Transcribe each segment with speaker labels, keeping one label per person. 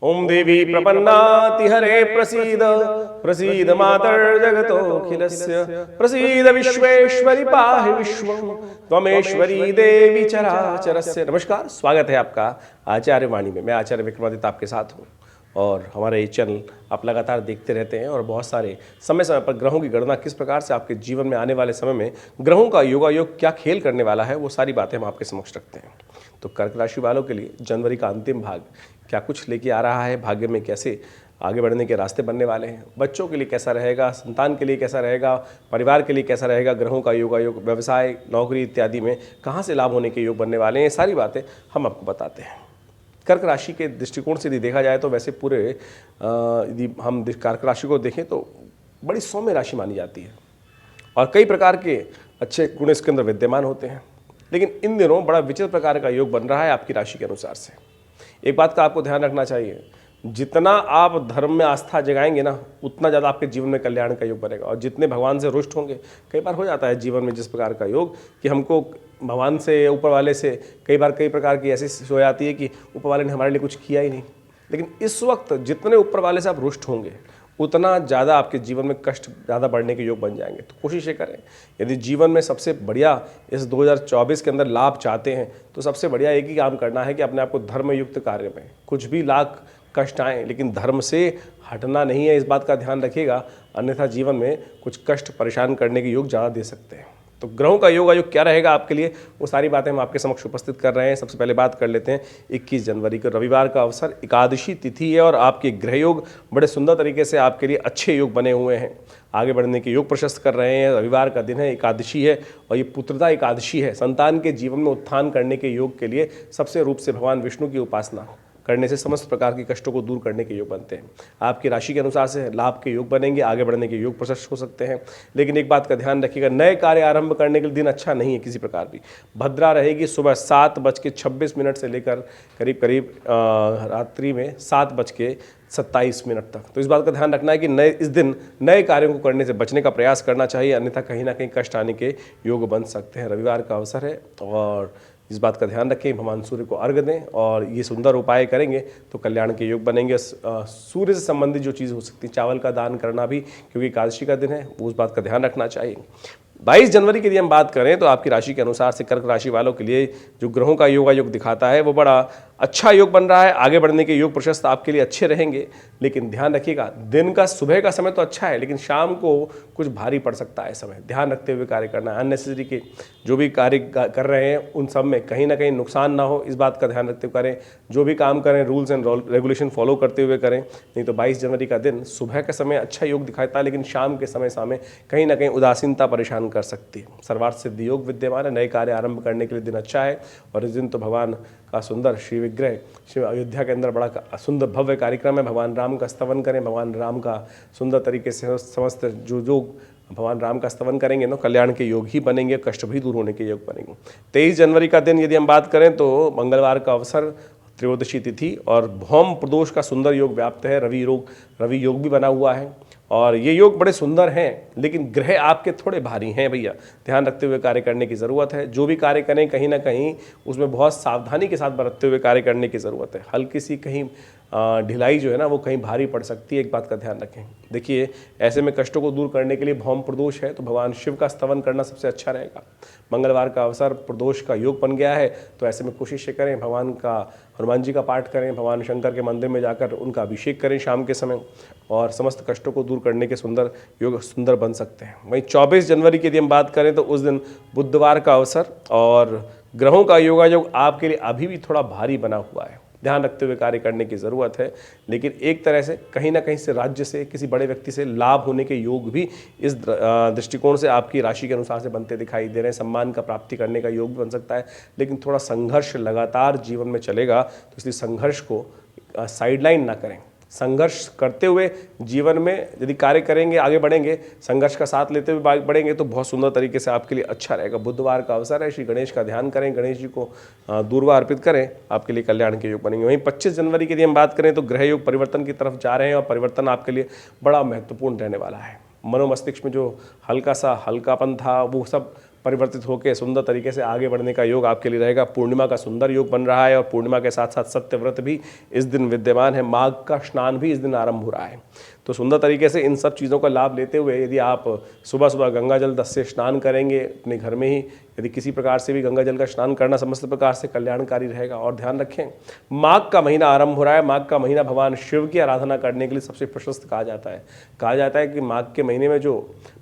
Speaker 1: ओम देवी प्रपन्नाति हरे प्रसीद प्रसीद मातर जगतोऽखिलस्य प्रसीद विश्वेश्वरी पाहि विश्वं त्वमेश्वरी देवी चराचरस्य। नमस्कार, स्वागत है आपका आचार्य वाणी में। मैं आचार्य विक्रमादित्य आपके साथ हूँ और हमारा ये चैनल आप लगातार देखते रहते हैं और बहुत सारे समय समय पर ग्रहों की गणना किस प्रकार से आपके जीवन में आने वाले समय में ग्रहों का योगायोग क्या खेल करने वाला है, वो सारी बातें हम आपके समक्ष रखते हैं। तो कर्क राशि वालों के लिए जनवरी का अंतिम भाग क्या कुछ लेके आ रहा है, भाग्य में कैसे आगे बढ़ने के रास्ते बनने वाले हैं, बच्चों के लिए कैसा रहेगा, संतान के लिए कैसा रहेगा, परिवार के लिए कैसा रहेगा, ग्रहों का योगायोग व्यवसाय नौकरी इत्यादि में कहाँ से लाभ होने के योग बनने वाले हैं, सारी बातें हम आपको बताते हैं। कर्क राशि के दृष्टिकोण से यदि देखा जाए तो वैसे पूरे यदि हम कर्क राशि को देखें तो बड़ी सौम्य राशि मानी जाती है और कई प्रकार के अच्छे गुण इसके अंदर विद्यमान होते हैं। लेकिन इन दिनों बड़ा विचित्र प्रकार का योग बन रहा है आपकी राशि के अनुसार से। एक बात का आपको ध्यान रखना चाहिए, जितना आप धर्म में आस्था जगाएंगे ना, उतना ज़्यादा आपके जीवन में कल्याण का योग बनेगा। और जितने भगवान से रुष्ट होंगे, कई बार हो जाता है जीवन में जिस प्रकार का योग कि हमको भगवान से, ऊपर वाले से कई बार कई प्रकार की ऐसी हो जाती है कि ऊपर वाले ने हमारे लिए कुछ किया ही नहीं। लेकिन इस वक्त जितने ऊपर वाले से आप रुष्ट होंगे, उतना ज़्यादा आपके जीवन में कष्ट ज़्यादा बढ़ने के योग बन जाएंगे। तो कोशिश ये करें, यदि जीवन में सबसे बढ़िया इस 2024 के अंदर लाभ चाहते हैं तो सबसे बढ़िया एक ही काम करना है कि अपने आप को धर्मयुक्त कार्य में, कुछ भी लाख कष्ट आएँ लेकिन धर्म से हटना नहीं है, इस बात का ध्यान रखिएगा। अन्यथा जीवन में कुछ कष्ट परेशान करने के योग ज़्यादा दे सकते हैं। तो ग्रहों का योगायोग क्या रहेगा आपके लिए, वो सारी बातें हम आपके समक्ष उपस्थित कर रहे हैं। सबसे पहले बात कर लेते हैं 21 जनवरी को रविवार का अवसर, एकादशी तिथि है और आपके ग्रह योग बड़े सुंदर तरीके से आपके लिए अच्छे योग बने हुए हैं, आगे बढ़ने के योग प्रशस्त कर रहे हैं। रविवार का दिन है, एकादशी है और ये पुत्रदा एकादशी है। संतान के जीवन में उत्थान करने के योग के लिए सबसे रूप से भगवान विष्णु की उपासना करने से समस्त प्रकार के कष्टों को दूर करने के योग बनते हैं। आपकी राशि के अनुसार से लाभ के योग बनेंगे, आगे बढ़ने के योग प्रशस्त हो सकते हैं। लेकिन एक बात का ध्यान रखिएगा, नए कार्य आरंभ करने के लिए दिन अच्छा नहीं है किसी प्रकार भी। भद्रा रहेगी सुबह 7:26 से लेकर करीब करीब रात्रि में 7:27 तक। तो इस बात का ध्यान रखना है कि इस दिन नए कार्यों को करने से बचने का प्रयास करना चाहिए, अन्यथा कहीं ना कहीं कष्ट आने के योग बन सकते हैं। रविवार का अवसर है और इस बात का ध्यान रखें, भगवान सूर्य को अर्घ्य दें और ये सुंदर उपाय करेंगे तो कल्याण के योग बनेंगे। सूर्य से संबंधित जो चीज़ हो सकती है, चावल का दान करना भी, क्योंकि एकादशी का दिन है, वो उस बात का ध्यान रखना चाहिए। 22 जनवरी की यदि हम बात करें तो आपकी राशि के अनुसार से कर्क राशि वालों के लिए जो ग्रहों का योगायोग दिखाता है वो बड़ा अच्छा योग बन रहा है। आगे बढ़ने के योग प्रशस्त आपके लिए अच्छे रहेंगे। लेकिन ध्यान रखिएगा, दिन का सुबह का समय तो अच्छा है लेकिन शाम को कुछ भारी पड़ सकता है समय। ध्यान रखते हुए कार्य करना है। अननेसेसरी के जो भी कार्य कर रहे हैं उन सब में कहीं ना कहीं नुकसान ना हो, इस बात का ध्यान रखते हुए करें। जो भी काम करें रूल्स एंड रेगुलेशन फॉलो करते हुए करें, नहीं तो 22 जनवरी का दिन सुबह का समय अच्छा योग दिखाता है लेकिन शाम के समय कहीं ना कहीं उदासीनता परेशान कर सकती है। सर्वार्थ सिद्ध योग विद्यमान है, नए कार्य आरंभ करने के लिए दिन अच्छा है। और इस दिन तो भगवान का सुंदर श्री विग्रह शिव अयोध्या के अंदर बड़ा सुंदर भव्य कार्यक्रम है। भगवान राम का स्तवन करें, भगवान राम का सुंदर तरीके से समस्त जो भगवान राम का स्तवन करेंगे ना, कल्याण के योग ही बनेंगे, कष्ट भी दूर होने के योग बनेंगे। 23 जनवरी का दिन यदि हम बात करें तो मंगलवार का अवसर, त्रयोदशी तिथि और भौम प्रदोष का सुंदर योग व्याप्त है। रवि योग भी बना हुआ है और ये योग बड़े सुंदर हैं लेकिन ग्रह आपके थोड़े भारी हैं भैया, ध्यान रखते हुए कार्य करने की ज़रूरत है। जो भी कार्य करें कहीं ना कहीं उसमें बहुत सावधानी के साथ बरतते हुए कार्य करने की ज़रूरत है। हल्की सी कहीं ढिलाई जो है ना वो कहीं भारी पड़ सकती है, एक बात का ध्यान रखें। देखिए, ऐसे में कष्टों को दूर करने के लिए भौम प्रदोष है तो भगवान शिव का स्तवन करना सबसे अच्छा रहेगा। मंगलवार का अवसर, प्रदोष का योग बन गया है तो ऐसे में कोशिश करें भगवान का, हनुमान जी का पाठ करें, भगवान शंकर के मंदिर में जाकर उनका अभिषेक करें शाम के समय और समस्त कष्टों को दूर करने के सुंदर योग सुंदर बन सकते हैं। वहीं 24 जनवरी की यदि हम बात करें तो उस दिन बुधवार का अवसर और ग्रहों का योगायोग आपके लिए अभी भी थोड़ा भारी बना हुआ है। ध्यान रखते हुए कार्य करने की ज़रूरत है। लेकिन एक तरह से कहीं ना कहीं से राज्य से, किसी बड़े व्यक्ति से लाभ होने के योग भी इस दृष्टिकोण से आपकी राशि के अनुसार से बनते दिखाई दे रहे हैं। सम्मान का प्राप्ति करने का योग भी बन सकता है लेकिन थोड़ा संघर्ष लगातार जीवन में चलेगा, तो इसलिए संघर्ष को साइडलाइन ना करें। संघर्ष करते हुए जीवन में यदि कार्य करेंगे, आगे बढ़ेंगे, संघर्ष का साथ लेते हुए बढ़ेंगे तो बहुत सुंदर तरीके से आपके लिए अच्छा रहेगा। बुधवार का अवसर है, श्री गणेश का ध्यान करें, गणेश जी को दूर्वा अर्पित करें, आपके लिए कल्याण के योग बनेंगे। वहीं 25 जनवरी की यदि हम बात करें तो ग्रह योग परिवर्तन की तरफ जा रहे हैं और परिवर्तन आपके लिए बड़ा महत्वपूर्ण रहने वाला है। मनोमस्तिष्क में जो हल्का सा हल्कापन था वो सब परिवर्तित होकर सुंदर तरीके से आगे बढ़ने का योग आपके लिए रहेगा। पूर्णिमा का सुंदर योग बन रहा है और पूर्णिमा के साथ साथ सत्यव्रत भी इस दिन विद्यमान है। माघ का स्नान भी इस दिन आरंभ हो रहा है। तो सुंदर तरीके से इन सब चीज़ों का लाभ लेते हुए यदि आप सुबह सुबह गंगा जल 10 से स्नान करेंगे अपने घर में ही, यदि किसी प्रकार से भी गंगा जल का स्नान करना समस्त प्रकार से कल्याणकारी रहेगा। और ध्यान रखें, माघ का महीना आरंभ हो रहा है। माघ का महीना भगवान शिव की आराधना करने के लिए सबसे प्रशस्त कहा जाता है। कहा जाता है कि माघ के महीने में जो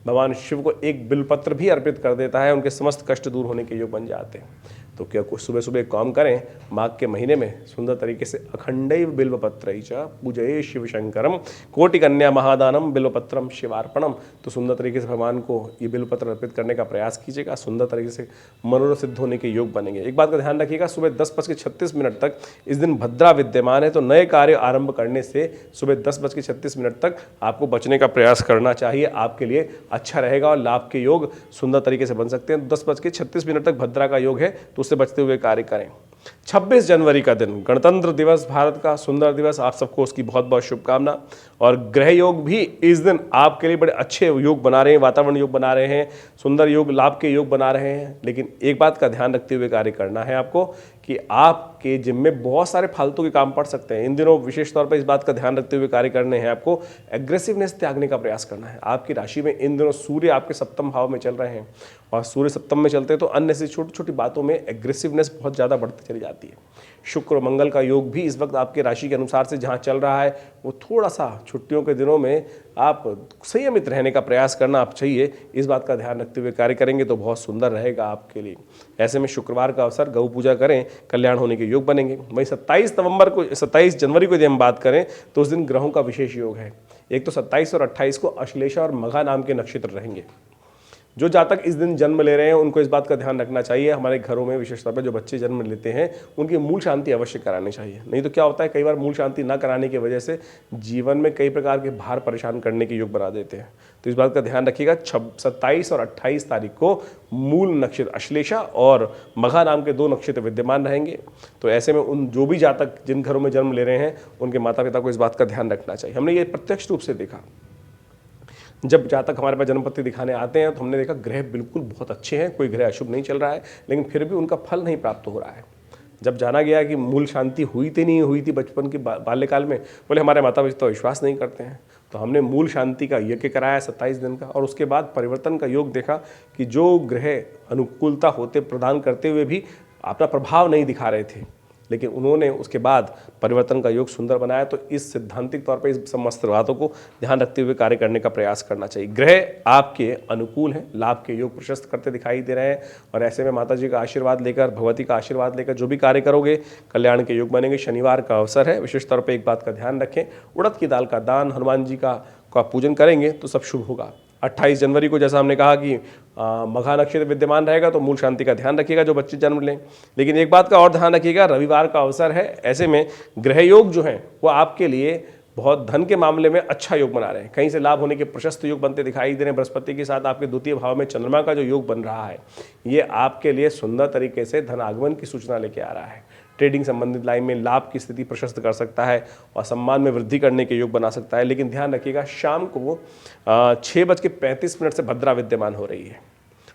Speaker 1: भगवान शिव को एक बिलपत्र भी अर्पित कर देता है, उनके समस्त कष्ट दूर होने के योग बन जाते हैं। तो क्या कुछ सुबह सुबह काम करें, माघ के महीने में सुंदर तरीके से अखंडैव बिल्वपत्रैः च पूजये शिव शंकरम कोटि कन्या महादानम बिल्वपत्रम शिवार्पणम। तो सुंदर तरीके से भगवान को ये बिल्वपत्र अर्पित करने का प्रयास कीजिएगा। सुंदर तरीके से मनोरथ सिद्ध होने के योग बनेंगे। एक बात का ध्यान रखिएगा, सुबह 10:36 तक इस दिन भद्रा विद्यमान है। तो नए कार्य आरंभ करने से सुबह 10:36 तक आपको बचने का प्रयास करना चाहिए, आपके लिए अच्छा रहेगा और लाभ के योग सुंदर तरीके से बन सकते हैं। 10:36 तक भद्रा का योग है, तो उससे बचते हुए कार्य करें। 26 जनवरी का दिन गणतंत्र दिवस, भारत का सुंदर दिवस, आप सबको उसकी बहुत बहुत शुभकामना। और ग्रह योग भी इस दिन आपके लिए बड़े अच्छे योग बना रहे हैं, वातावरण योग बना रहे हैं, सुंदर योग, लाभ के योग बना रहे हैं। लेकिन एक बात का ध्यान रखते हुए कार्य करना है आपको कि आपके जिम में बहुत सारे फालतू के काम पड़ सकते हैं। इन दिनों विशेष तौर पर इस बात का ध्यान रखते हुए कार्य करने हैं आपको। एग्रेसिवनेस त्यागने का प्रयास करना है। आपकी राशि में इन दिनों सूर्य आपके सप्तम भाव में चल रहे हैं और सूर्य सप्तम में चलते हैं तो अन्य से छोटी छोटी बातों में एग्रेसिवनेस बहुत ज़्यादा बढ़ती चली जाती है। शुक्र और मंगल का योग भी इस वक्त आपके राशि के अनुसार से जहाँ चल रहा है, वो थोड़ा सा छुट्टियों के दिनों में आप संयमित रहने का प्रयास करना आप चाहिए। इस बात का ध्यान रखते हुए कार्य करेंगे तो बहुत सुंदर रहेगा आपके लिए। ऐसे में शुक्रवार का अवसर, गौ पूजा करें, कल्याण होने के योग बनेंगे। वहीं 27 जनवरी को यदि हम बात करें तो उस दिन ग्रहों का विशेष योग है। एक तो 27 और 28 को अश्लेषा और मघा नाम के नक्षत्र रहेंगे। जो जातक इस दिन जन्म ले रहे हैं उनको इस बात का ध्यान रखना चाहिए, हमारे घरों में विशेष तौर पर जो बच्चे जन्म लेते हैं उनकी मूल शांति अवश्य करानी चाहिए। नहीं तो क्या होता है, कई बार मूल शांति ना कराने की वजह से जीवन में कई प्रकार के भार परेशान करने के योग बना देते हैं। तो इस बात का ध्यान रखिएगा। 27 और 28 तारीख को मूल नक्षत्र अश्लेषा और मघा नाम के 2 नक्षत्र विद्यमान रहेंगे। तो ऐसे में उन जो भी जातक जिन घरों में जन्म ले रहे हैं उनके माता पिता को इस बात का ध्यान रखना चाहिए। हमने ये प्रत्यक्ष रूप से देखा, जब जातक हमारे पास जन्मपत्ति दिखाने आते हैं तो हमने देखा ग्रह बिल्कुल बहुत अच्छे हैं, कोई ग्रह अशुभ नहीं चल रहा है, लेकिन फिर भी उनका फल नहीं प्राप्त हो रहा है। जब जाना गया कि मूल शांति हुई थी नहीं हुई थी बचपन के बाल्यकाल में, बोले हमारे माता पिता तो विश्वास नहीं करते हैं। तो हमने मूल शांति का यज्ञ कराया 27 दिन का, और उसके बाद परिवर्तन का योग देखा कि जो ग्रह अनुकूलता होते प्रदान करते हुए भी अपना प्रभाव नहीं दिखा रहे थे, लेकिन उन्होंने उसके बाद परिवर्तन का योग सुंदर बनाया। तो इस सिद्धांतिक तौर पर इस समस्त बातों को ध्यान रखते हुए कार्य करने का प्रयास करना चाहिए। ग्रह आपके अनुकूल हैं, लाभ के योग प्रशस्त करते दिखाई दे रहे हैं, और ऐसे में माता जी का आशीर्वाद लेकर, भगवती का आशीर्वाद लेकर जो भी कार्य करोगे कल्याण के योग बनेंगे। शनिवार का अवसर है, विशेष तौर पर एक बात का ध्यान रखें, उड़द की दाल का दान, हनुमान जी का पूजन करेंगे तो सब शुभ होगा। 28 जनवरी को जैसा हमने कहा कि मघा नक्षत्र विद्यमान रहेगा, तो मूल शांति का ध्यान रखिएगा जो बच्चे जन्म लें। लेकिन एक बात का और ध्यान रखिएगा, रविवार का अवसर है, ऐसे में ग्रह योग जो हैं वो आपके लिए बहुत धन के मामले में अच्छा योग बना रहे हैं। कहीं से लाभ होने के प्रशस्त योग बनते दिखाई दे रहे हैं। बृहस्पति के साथ आपके द्वितीय भाव में चंद्रमा का जो योग बन रहा है, ये आपके लिए सुंदर तरीके से धन आगमन की सूचना लेके आ रहा है। ट्रेडिंग संबंधित लाइन में लाभ की स्थिति प्रशस्त कर सकता है और सम्मान में वृद्धि करने के योग बना सकता है। लेकिन ध्यान रखिएगा, शाम को 6:35 से भद्रा विद्यमान हो रही है,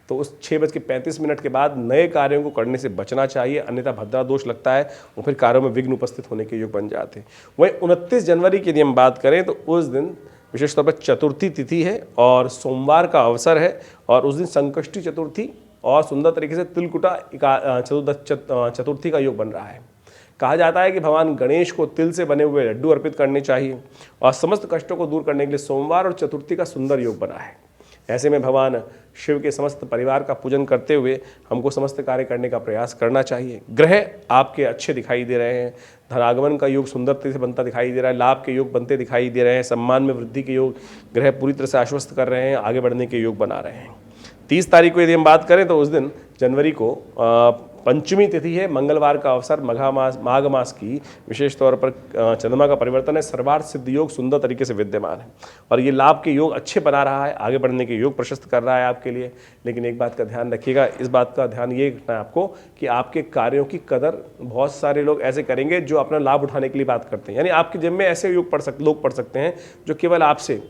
Speaker 1: तो उस 6:35 के बाद नए कार्यों को करने से बचना चाहिए, अन्यथा भद्रा दोष लगता है और फिर कार्यों में विघ्न उपस्थित होने के योग बन जाते हैं। वहीं 29 जनवरी की यदि हम बात करें तो उस दिन विशेष तौर पर चतुर्थी तिथि है और सोमवार का अवसर है, और उस दिन संकष्टी चतुर्थी और सुंदर तरीके से तिलकुटा चतुर्थी का योग बन रहा है। कहा जाता है कि भगवान गणेश को तिल से बने हुए लड्डू अर्पित करने चाहिए, और समस्त कष्टों को दूर करने के लिए सोमवार और चतुर्थी का सुंदर योग बना है। ऐसे में भगवान शिव के समस्त परिवार का पूजन करते हुए हमको समस्त कार्य करने का प्रयास करना चाहिए। ग्रह आपके अच्छे दिखाई दे रहे हैं, धनागमन का योग सुंदरता से बनता दिखाई दे रहा है, लाभ के योग बनते दिखाई दे रहे हैं, सम्मान में वृद्धि के योग ग्रह पूरी तरह से आश्वस्त कर रहे हैं, आगे बढ़ने के योग बना रहे हैं। 30 तारीख को यदि हम बात करें तो उस दिन जनवरी को पंचमी तिथि है, मंगलवार का अवसर, माघ मास की विशेष तौर पर चंद्रमा का परिवर्तन है, सर्वार्थ सिद्ध योग सुंदर तरीके से विद्यमान है, और ये लाभ के योग अच्छे बना रहा है, आगे बढ़ने के योग प्रशस्त कर रहा है आपके लिए। लेकिन एक बात का ध्यान रखिएगा, इस बात का ध्यान ये रखना है आपको कि आपके कार्यों की कदर बहुत सारे लोग ऐसे करेंगे जो अपना लाभ उठाने के लिए बात करते हैं। यानी आपके जिम्मे में ऐसे योग लोग पढ़ सकते हैं जो केवल आपसे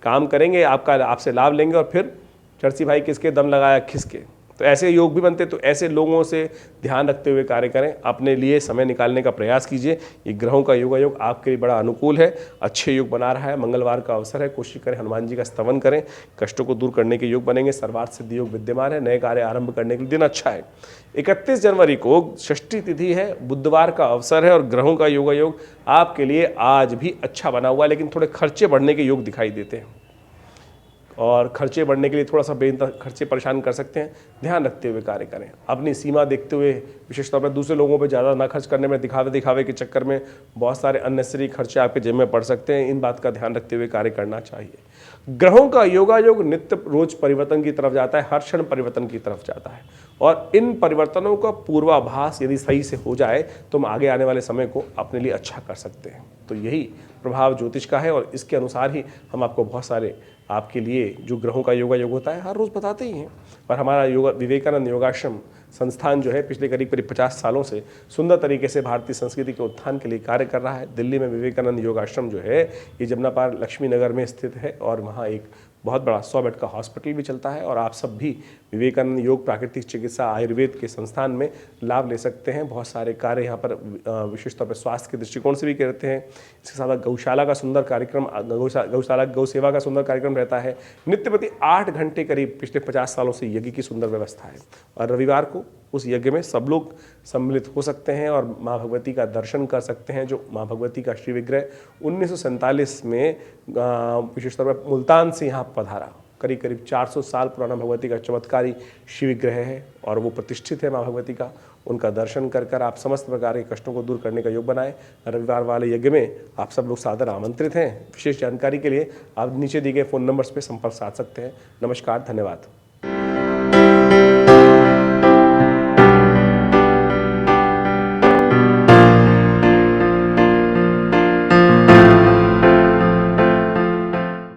Speaker 1: काम करेंगे, आपसे लाभ लेंगे, और फिर चर्ची भाई किसके दम लगाया खिसके, तो ऐसे योग भी बनते, तो ऐसे लोगों से ध्यान रखते हुए कार्य करें, अपने लिए समय निकालने का प्रयास कीजिए। ये ग्रहों का योगा योग आपके लिए बड़ा अनुकूल है, अच्छे योग बना रहा है, मंगलवार का अवसर है, कोशिश करें हनुमान जी का स्तवन करें, कष्टों को दूर करने के योग बनेंगे, सर्वार्थ सिद्धि योग विद्यमान है, नए कार्य आरंभ करने के लिए दिन अच्छा है। 31 जनवरी को षष्ठी तिथि है, बुधवार का अवसर है और ग्रहों का योगा योग आपके लिए आज भी अच्छा बना हुआ है, लेकिन थोड़े खर्चे बढ़ने के योग दिखाई देते हैं और खर्चे बढ़ने के लिए थोड़ा सा खर्चे परेशान कर सकते हैं। ध्यान रखते हुए कार्य करें, अपनी सीमा देखते हुए, विशेष तौर पर दूसरे लोगों पर ज़्यादा ना खर्च करने में, दिखावे के चक्कर में बहुत सारे अननेसेसरी खर्चे आपके जेब में पड़ सकते हैं। इन बात का ध्यान रखते हुए कार्य करना चाहिए। ग्रहों का योगा योग नित्य रोज परिवर्तन की तरफ जाता है, हर क्षण परिवर्तन की तरफ जाता है और इन परिवर्तनों का पूर्वाभास यदि सही से हो जाए तो हम आगे आने वाले समय को अपने लिए अच्छा कर सकते हैं। तो यही प्रभाव ज्योतिष का है और इसके अनुसार ही हम आपको बहुत सारे आपके लिए जो ग्रहों का योगा योग होता है हर रोज़ बताते ही हैं। पर हमारा योगा विवेकानंद योगाश्रम संस्थान जो है पिछले करीब 50 सालों से सुंदर तरीके से भारतीय संस्कृति के उत्थान के लिए कार्य कर रहा है। दिल्ली में विवेकानंद योगाश्रम जो है ये जमुना पार लक्ष्मी नगर में स्थित है और वहाँ एक बहुत बड़ा 100 बेड का हॉस्पिटल भी चलता है और आप सब भी विवेकानंद योग प्राकृतिक चिकित्सा आयुर्वेद के संस्थान में लाभ ले सकते हैं। बहुत सारे कार्य यहाँ पर विशेष तौर पर स्वास्थ्य के दृष्टिकोण से भी करते हैं। इसके साथ गौशाला का सुंदर कार्यक्रम, गौशाला गौ सेवा का सुंदर कार्यक्रम रहता है। नित्य प्रति 8 घंटे करीब पिछले 50 सालों से यज्ञ की सुंदर व्यवस्था है और रविवार को उस यज्ञ में सब लोग सम्मिलित हो सकते हैं और माँ भगवती का दर्शन कर सकते हैं। जो माँ भगवती का श्री विग्रह 1947 में विशेष तौर पर मुल्तान से यहाँ पधारा, करीब 400 साल पुराना भगवती का चमत्कारी शिव विग्रह है और वो प्रतिष्ठित है माँ भगवती का। उनका दर्शन कर आप समस्त प्रकार के कष्टों को दूर करने का योग बनाएं। रविवार वाले यज्ञ में आप सब लोग सादर आमंत्रित हैं। विशेष जानकारी के लिए आप नीचे दिए गए फ़ोन नंबर्स पर संपर्क साध सकते हैं। नमस्कार, धन्यवाद।